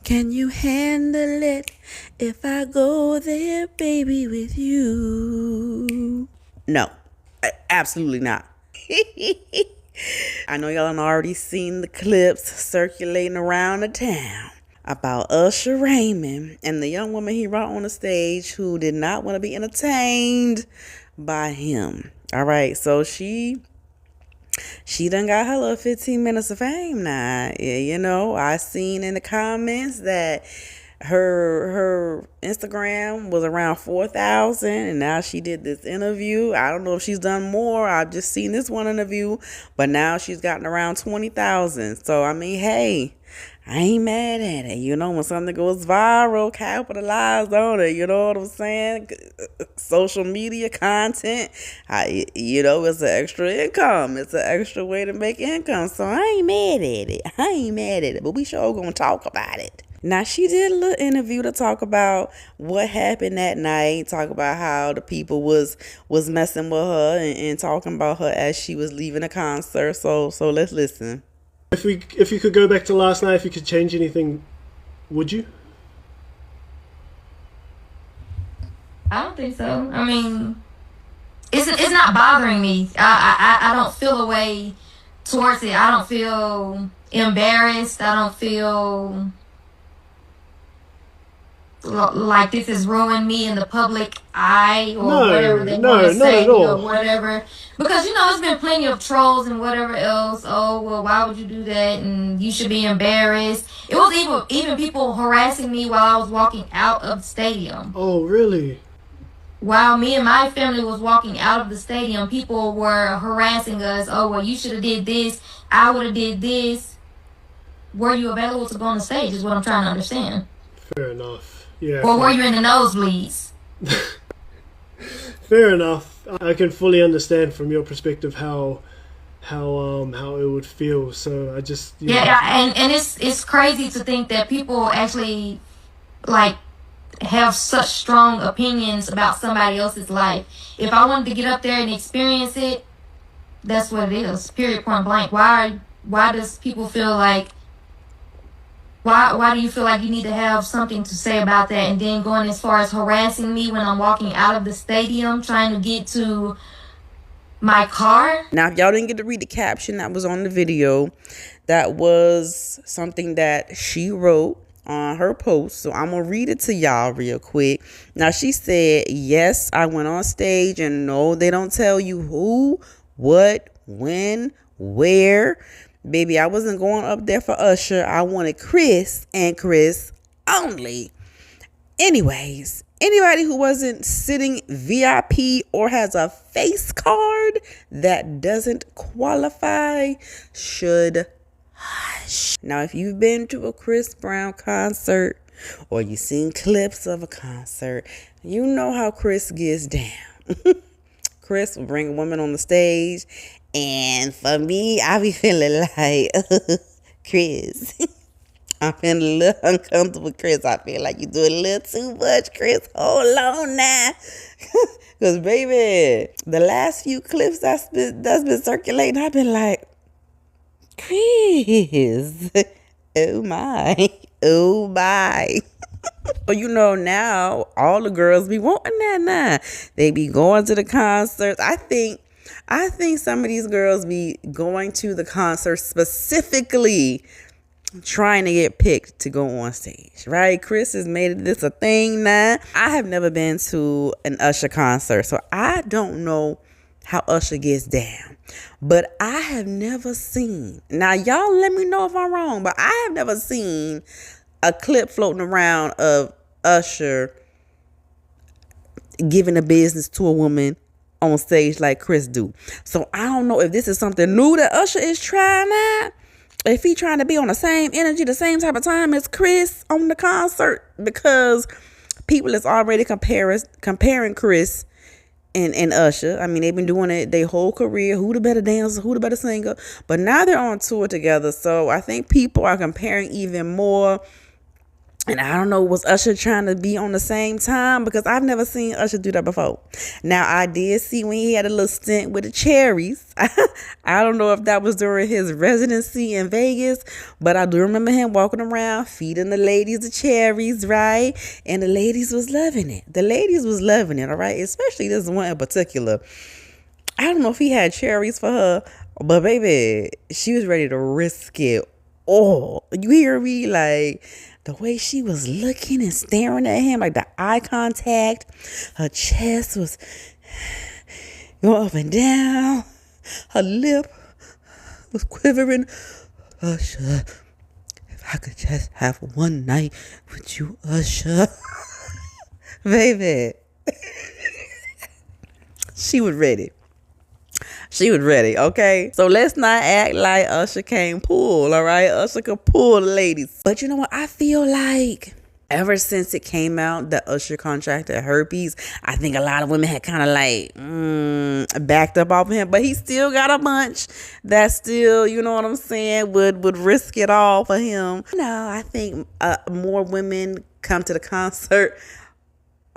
Can you handle it if I go there, baby, with you? No, absolutely not. I know y'all done already seen the clips circulating around the town about Usher Raymond and the young woman he brought on the stage who did not want to be entertained by him. All right, so she done got her little 15 minutes of fame now. Yeah, you know, I seen in the comments that her Instagram was around 4,000, and now she did this interview. I don't know if she's done more. I've just seen this one interview, but now she's gotten around 20,000. So I mean, hey, I ain't mad at it. You know, when something goes viral, capitalize on it. You know what I'm saying? Social media content, it's an extra income. It's an extra way to make income. So I ain't mad at it. But we sure gonna talk about it. Now, she did a little interview to talk about what happened that night, talk about how the people was messing with her and talking about her as she was leaving the concert. So let's listen. If you could go back to last night, if you could change anything, would you? I don't think so. I mean, it's not bothering me. I don't feel a way towards it. I don't feel embarrassed. I don't feel like this has ruined me in the public eye or whatever they want to say or whatever. Because, it's been plenty of trolls and whatever else. Oh, well, why would you do that? And you should be embarrassed. It was even people harassing me while I was walking out of the stadium. Oh, really? While me and my family was walking out of the stadium, people were harassing us. Oh, well, you should have did this. I would have did this. Were you available to go on the stage is what I'm trying to understand. Fair enough. Yeah. Or were you in the nosebleeds? Fair enough. I can fully understand from your perspective how it would feel. So I just and it's crazy to think that people actually have such strong opinions about somebody else's life. If I wanted to get up there and experience it, that's what it is. Period. Point blank. Why does people feel like? Why do you feel like you need to have something to say about that, and then going as far as harassing me when I'm walking out of the stadium trying to get to my car? Now, if y'all didn't get to read the caption that was on the video, that was something that she wrote on her post. So I'm going to read it to y'all real quick. Now, she said, yes, I went on stage, and no, they don't tell you who, what, when, where. Baby, I wasn't going up there for Usher. I wanted Chris and Chris only. Anyways, anybody who wasn't sitting VIP or has a face card that doesn't qualify should hush. Now, if you've been to a Chris Brown concert or you've seen clips of a concert, you know how Chris gets down. Chris will bring a woman on the stage, and for me, I be feeling like, Chris, I'm feeling a little uncomfortable, Chris. I feel like you do a little too much, Chris. Hold on now. Because, baby, the last few clips that's been circulating, I've been like, Chris, oh my. But now all the girls be wanting that now. They be going to the concerts. I think some of these girls be going to the concert specifically trying to get picked to go on stage, right? Chris has made this a thing now. I have never been to an Usher concert, so I don't know how Usher gets down. But I have never seen, now y'all let me know if I'm wrong, but I have never seen a clip floating around of Usher giving a business to a woman on stage like Chris do. So I don't know if this is something new that Usher is trying out. If he trying to be on the same energy, the same type of time as Chris on the concert, because people is already comparing Chris and Usher. I mean, they've been doing it their whole career. Who the better dancer? Who the better singer? But now they're on tour together. So I think people are comparing even more. And I don't know, was Usher trying to be on the same time? Because I've never seen Usher do that before. Now, I did see when he had a little stint with the Cherries. I don't know if that was during his residency in Vegas, but I do remember him walking around feeding the ladies the cherries, right? And the ladies was loving it. The ladies was loving it, all right? Especially this one in particular. I don't know if he had cherries for her, but baby, she was ready to risk it all. You hear me? Like, the way she was looking and staring at him, like the eye contact, her chest was going up and down, her lip was quivering. Usher, if I could just have one night with you, Usher. Baby. She was ready. She was ready, okay? So let's not act like Usher can't pull, all right? Usher could pull the ladies. But you know what? I feel like ever since it came out that Usher contracted herpes, I think a lot of women had kind of like backed up off of him. But he still got a bunch that still, you know what I'm saying, would risk it all for him. No, I think more women come to the concert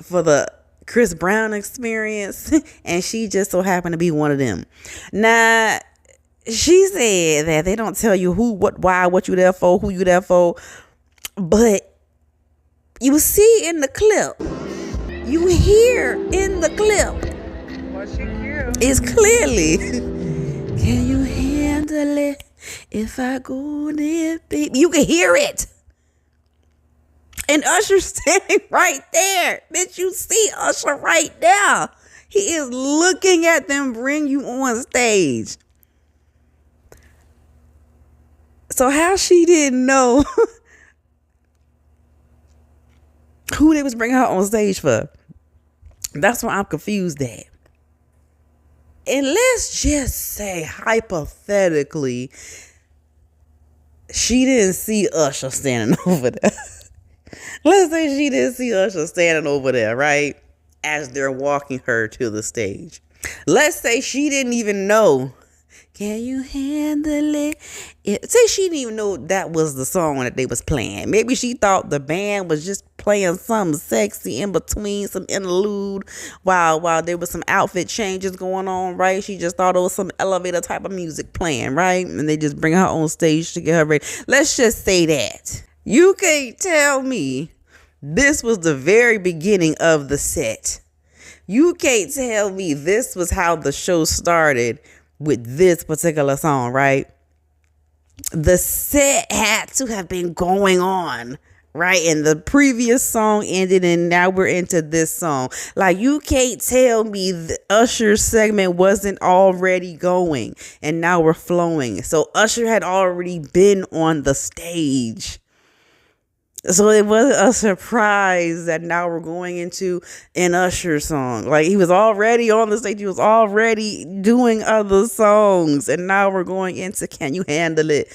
for the Chris Brown experience, and she just so happened to be one of them. Now, she said that they don't tell you who, what, why, what you there for, who you there for, but you see in the clip, you hear in the clip, it's clearly, can you handle it if I go there, baby? You can hear it. And Usher standing right there. Bitch, you see Usher right now. He is looking at them bring you on stage. So how she didn't know who they was bringing her on stage for? That's what I'm confused at. And let's just say, hypothetically, she didn't see Usher standing over there. Let's say she didn't see Usher standing over there, right? As they're walking her to the stage. Let's say she didn't even know. Can you handle it? Say she didn't even know that was the song that they was playing. Maybe she thought the band was just playing something sexy in between, some interlude, while there was some outfit changes going on, right? She just thought it was some elevator type of music playing, right? And they just bring her on stage to get her ready. Let's just say that. You can't tell me this was the very beginning of the set. You can't tell me this was how the show started with this particular song, right? The set had to have been going on, right? And the previous song ended and now we're into this song. Like, you can't tell me the Usher's segment wasn't already going and now we're flowing. So Usher had already been on the stage. So it wasn't a surprise that now we're going into an Usher song. Like, he was already on the stage. He was already doing other songs. And now we're going into Can You Handle It?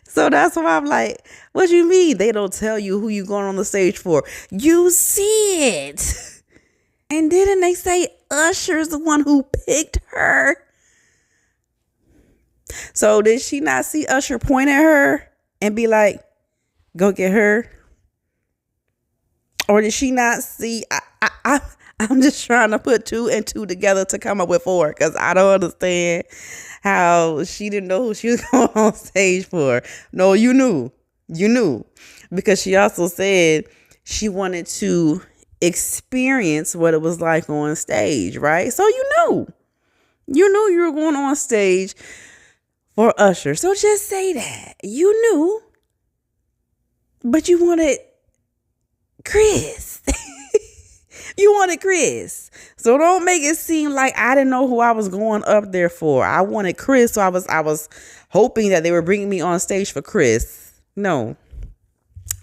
So that's why I'm like, what you mean they don't tell you who you going on the stage for? You see it. And didn't they say Usher's the one who picked her? So did she not see Usher point at her and be like, go get her? Or did she not see? I'm just trying to put 2 and 2 together to come up with 4, because I don't understand how she didn't know who she was going on stage for. No, you knew, because she also said she wanted to experience what it was like on stage, right? So you knew you were going on stage for Usher. So just say that you knew. But you wanted Chris. You wanted Chris. So don't make it seem like I didn't know who I was going up there for. I wanted Chris, so I was hoping that they were bringing me on stage for Chris. No,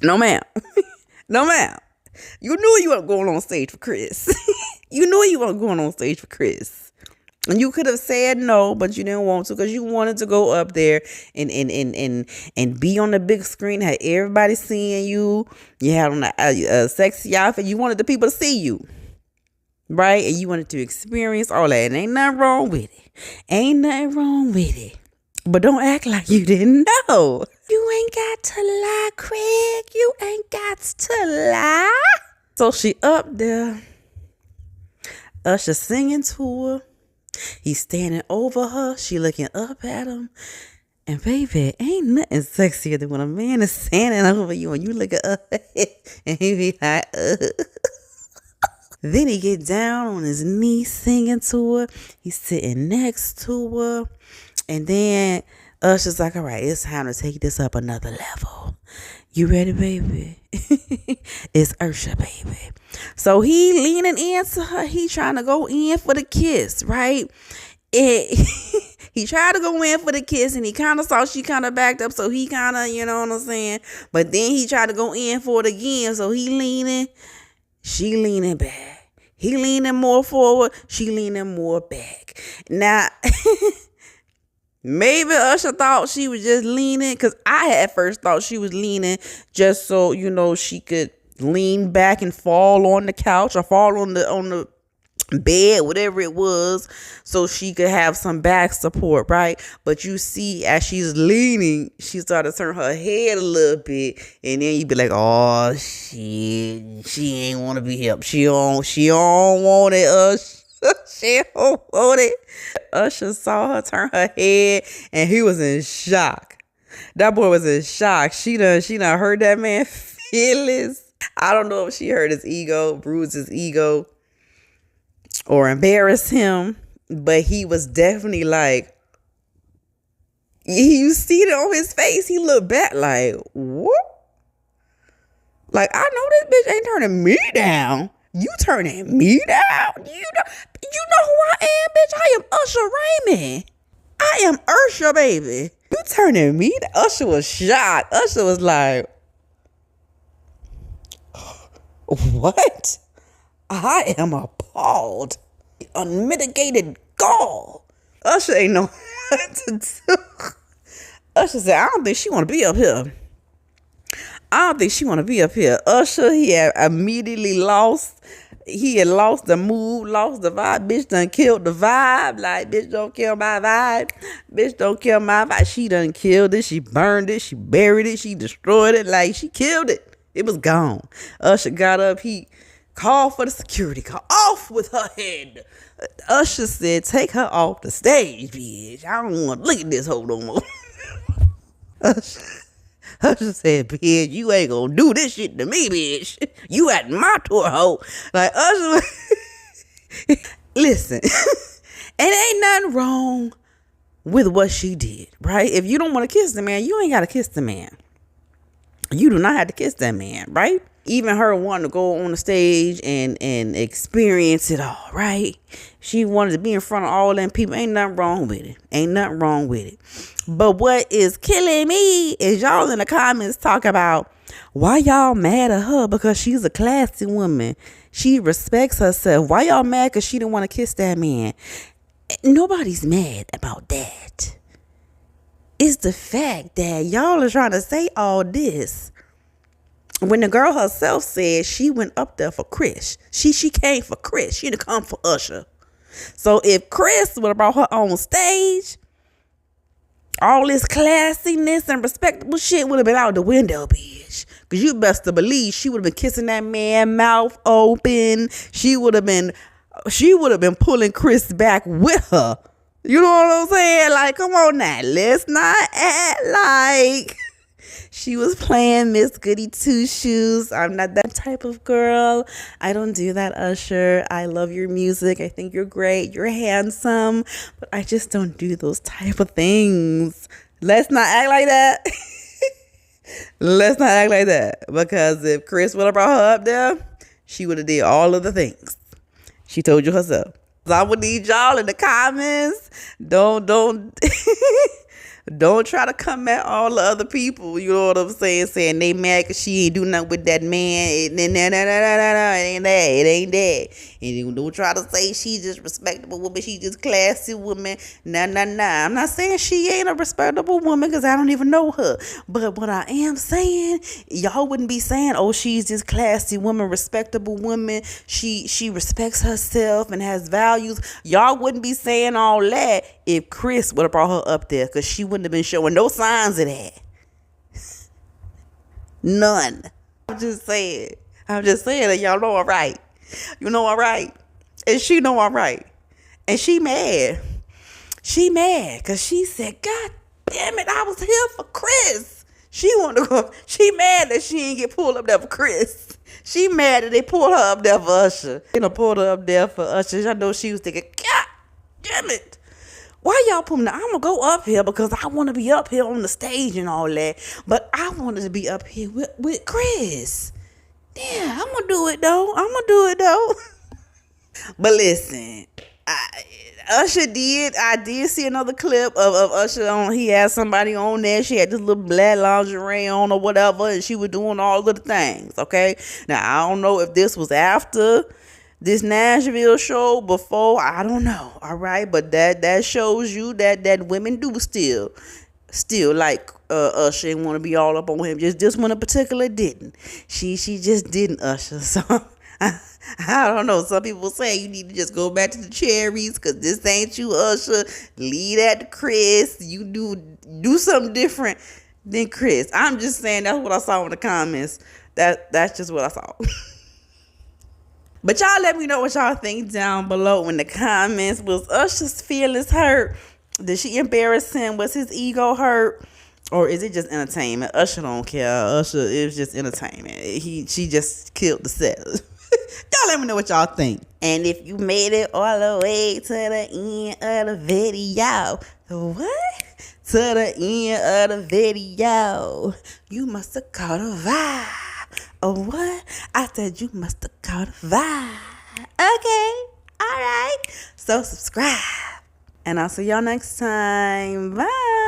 ma'am. No, ma'am. You knew you weren't going on stage for Chris. You knew you weren't going on stage for Chris. And you could have said no, but you didn't want to, because you wanted to go up there and be on the big screen, had everybody seeing you. You had on a sexy outfit. You wanted the people to see you, right? And you wanted to experience all that. And ain't nothing wrong with it. Ain't nothing wrong with it. But don't act like you didn't know. You ain't got to lie, Craig. You ain't got to lie. So she up there. Usher singing to her. He's standing over her. She looking up at him. And baby, ain't nothing sexier than when a man is standing over you and you looking up and he be like, Then he get down on his knees singing to her. He's sitting next to her. And then Usher's like, all right, it's time to take this up another level. You ready, baby? It's Usher, baby. So he leaning into her. He trying to go in for the kiss, right? He tried to go in for the kiss and he kind of saw she kind of backed up. So he kind of, you know what I'm saying? But then he tried to go in for it again. So he leaning. She leaning back. He leaning more forward. She leaning more back. Now, maybe Usher thought she was just leaning, because I at first thought she was leaning just so, you know, she could lean back and fall on the couch or fall on the bed, whatever it was, so she could have some back support, right? But you see, as she's leaning, she started to turn her head a little bit, and then you be like, oh shit, she ain't want to be helped. She don't want it, Usher. She don't want it. Usher saw her turn her head, and he was in shock. That boy was in shock. She done hurt that man feelings. I don't know if she hurt his ego, bruised his ego, or embarrass him, but he was definitely like, you see it on his face. He looked back like, what? Like, I know this bitch ain't turning me down. You turning me down? You know who I am, bitch? I am Usher Raymond. I am Usher, baby. You turning me down? Usher was shocked. Usher was like, what? I am appalled. Unmitigated gall. Usher ain't know what to do. Usher said, I don't think she want to be up here. Usher, he had immediately lost. He had lost the mood, lost the vibe. Bitch done killed the vibe. Like, bitch don't kill my vibe. Bitch don't kill my vibe. She done killed it. She burned it. She buried it. She destroyed it. Like, she killed it. It was gone. Usher got up. He called for the security. Call off with her head. Usher said, take her off the stage, bitch. I don't want to look at this hoe no more. Usher said, bitch, you ain't gonna do this shit to me, bitch. You at my tour, hoe. Like, Usher, listen, it ain't nothing wrong with what she did, right? If you don't want to kiss the man, you ain't got to kiss the man. You do not have to kiss that man, right? Even her wanting to go on the stage and experience it all, right? She wanted to be in front of all them people. Ain't nothing wrong with it. But what is killing me is y'all in the comments talk about why y'all mad at her because she's a classy woman. She respects herself. Why y'all mad because she didn't want to kiss that man? Nobody's mad about that. It's the fact that y'all are trying to say all this when the girl herself said she went up there for Chris. She came for Chris. She didn't come for Usher. So if Chris would have brought her on stage, all this classiness and respectable shit would have been out the window, bitch. Because you best to believe she would have been kissing that man mouth open. She would have been pulling Chris back with her. You know what I'm saying? Like, come on now. Let's not act like she was playing Miss Goody Two Shoes. I'm not that type of girl. I don't do that, Usher. I love your music. I think you're great. You're handsome. But I just don't do those type of things. Let's not act like that. Let's not act like that. Because if Chris would have brought her up there, she would have did all of the things. She told you herself. I would need y'all in the comments. Don't try to come at all the other people. You know what I'm saying? Saying they mad because she ain't do nothing with that man. It ain't that. And don't try to say she's just respectable woman. She just classy woman. Nah. I'm not saying she ain't a respectable woman because I don't even know her. But what I am saying, y'all wouldn't be saying, oh, she's just classy woman, respectable woman. She respects herself and has values. Y'all wouldn't be saying all that if Chris would have brought her up there because she wouldn't have been showing no signs of that. None. I'm just saying. That y'all know I'm right. You know I'm right. And she know I'm right. And she mad. She mad because she said, God damn it, I was here for Chris. She want to go. She mad that she ain't get pulled up there for Chris. She mad that they pulled her up there for Usher. Pulled her up there for Usher. I know she was thinking, God damn it. Why y'all put me? I'm gonna go up here because I want to be up here on the stage and all that. But I wanted to be up here with Chris. Yeah, I'm gonna do it though. But listen, Usher did. I did see another clip of Usher on. He had somebody on there. She had this little black lingerie on or whatever, and she was doing all of the things. Okay, now I don't know if this was after this Nashville show, before, I don't know. All right, but that shows you that women do still like Usher and want to be all up on him. Just this one in particular didn't. She just didn't, Usher. So I don't know. Some people say you need to just go back to the cherries because this ain't you, Usher. Leave that to Chris. You do something different than Chris. I'm just saying that's what I saw in the comments. That's just what I saw. But y'all let me know what y'all think down below in the comments. Was Usher's feelings hurt? Did she embarrass him? Was his ego hurt? Or is it just entertainment? Usher don't care. Usher, it was just entertainment. She just killed the set. Y'all let me know what y'all think. And if you made it all the way to the end of the video. What? To the end of the video. You must have caught a vibe. Oh, what? I said you must have caught a vibe. Okay. All right. So subscribe. And I'll see y'all next time. Bye.